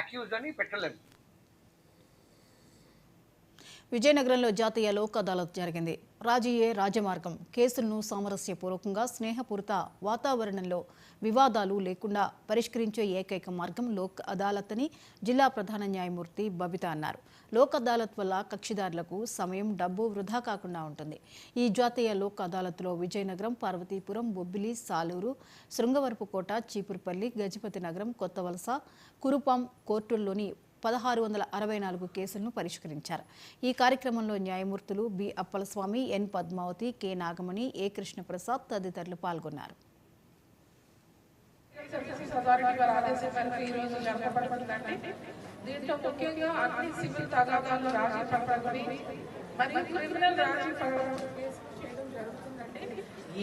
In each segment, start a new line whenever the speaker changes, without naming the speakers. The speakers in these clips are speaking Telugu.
అక్యూజ్ అని పెట్టలేము.
విజయనగరంలో జాతీయ లోక్ అదాలత్ జరిగింది. రాజీయే రాజమార్గం కేసులను సామరస్యపూర్వకంగా స్నేహపూరిత వాతావరణంలో వివాదాలు లేకుండా పరిష్కరించే ఏకైక మార్గం లోక్ అదాలత్ అని జిల్లా ప్రధాన న్యాయమూర్తి బబితా అన్నారు. లోక్ అదాలత్ వల్ల కక్షిదారులకు సమయం, డబ్బు వృధా కాకుండా ఉంటుంది. ఈ జాతీయ లోక్ అదాలత్లో విజయనగరం, పార్వతీపురం, బొబ్బిలి, సాలూరు, శృంగవరపుకోట, చీపురుపల్లి, గజపతి నగరం, కొత్తవలస, కురుపాం కోర్టుల్లోని 1664 కేసులను పరిష్కరించారు. ఈ కార్యక్రమంలో న్యాయమూర్తులు బి అప్పలస్వామి, ఎన్ పద్మావతి, కె నాగమణి, ఏ కృష్ణప్రసాద్ తదితరులు పాల్గొన్నారు.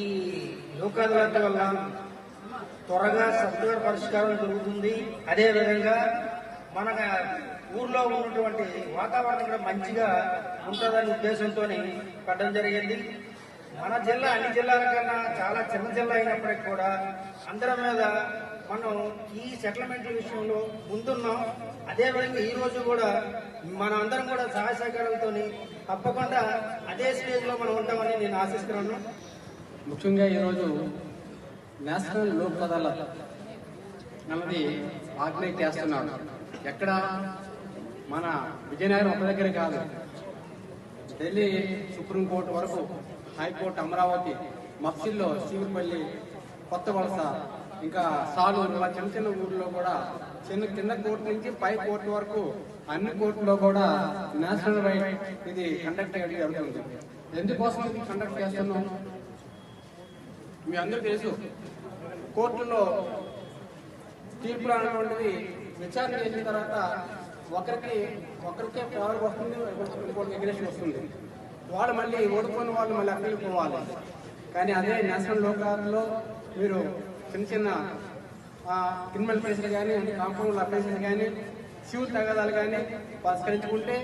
ఈ లోక్ అదాలత్ వల్ల త్వరగా సత్వర పరిష్కారం జరుగుతుంది. అదేవిధంగా మన ఊర్లో ఉన్నటువంటి వాతావరణం కూడా మంచిగా ఉంటుందనే ఉద్దేశంతో పెట్టడం జరిగింది. మన జిల్లా అన్ని జిల్లాల కన్నా చాలా చిన్న జిల్లా అయినప్పటికీ కూడా అందరి మీద మనం ఈ సెటిల్మెంట్ల విషయంలో ముందున్నాం. అదేవిధంగా ఈ రోజు కూడా మనం అందరం కూడా సహాయ సహకారాలతో తప్పకుండా అదే స్టేజ్లో మనం ఉంటామని నేను ఆశిస్తున్నాను.
ముఖ్యంగా ఈరోజు నేషనల్ లోక్ అదాలత్ అన్నది ఆర్గనైజ్ చేస్తున్నాడు. ఎక్కడ మన విజయనగరం ఒక దగ్గర కాదు, ఢిల్లీ సుప్రీంకోర్టు వరకు, హైకోర్టు అమరావతి, మఫ్సిల్లో చీపురుపల్లి, కొత్త వలస, ఇంకా సాలూరు, చిన్న చిన్న ఊర్లో కూడా కింద కోర్టు నుంచి పై కోర్టు వరకు అన్ని కోర్టులో కూడా నేషనల్ వైడ్ ఇది కండక్ట్ జరుగుతుంది. ఎందుకోసం ఇది కండక్ట్ చేస్తున్నాం మీ అందరికీ తెలుసు. కోర్టులో తీర్పులు అనేటువంటిది విచారణ చేసిన తర్వాత ఒకరికే ఫేవర్ వస్తుంది, ఇంకోటి ఎగ్రెషన్ వస్తుంది. వాళ్ళు మళ్ళీ ఓడిపోయిన వాళ్ళు మళ్ళీ అక్కడికి పోవాలి. కానీ అదే నేషనల్ లోక్ అదాలత్లో మీరు చిన్న చిన్న క్రిమినల్ కేసులు కానీ, కాంపౌండ్ అఫెన్సెస్ కానీ, సివిల్ తగాదాలు కానీ పరిష్కరించుకుంటే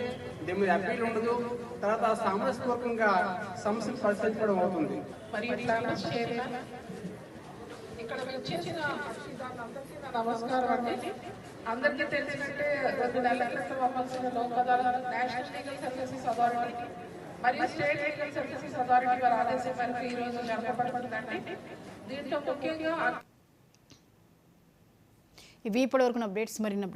దీని మీద అప్పీల్ ఉండదు. తర్వాత సామరస్యపూర్వకంగా సమస్యలు పరిష్కరించడం అవుతుంది.
నమస్కారం అండి. అందరికీ తెలిసినట్టే 2 నెలల క్రితం అవ్వాల్సిన Lok Adalat national legal services authority మరియు స్టేట్ లీగల్ సర్వీసెస్ అథారిటీ వారి ఆదేశం మేరకు ఈ రోజు జరపబడుతుందండి. దీంట్లో ముఖ్యంగా
ఇవి ఇప్పటివరకు అప్డేట్స్. మరిన్ని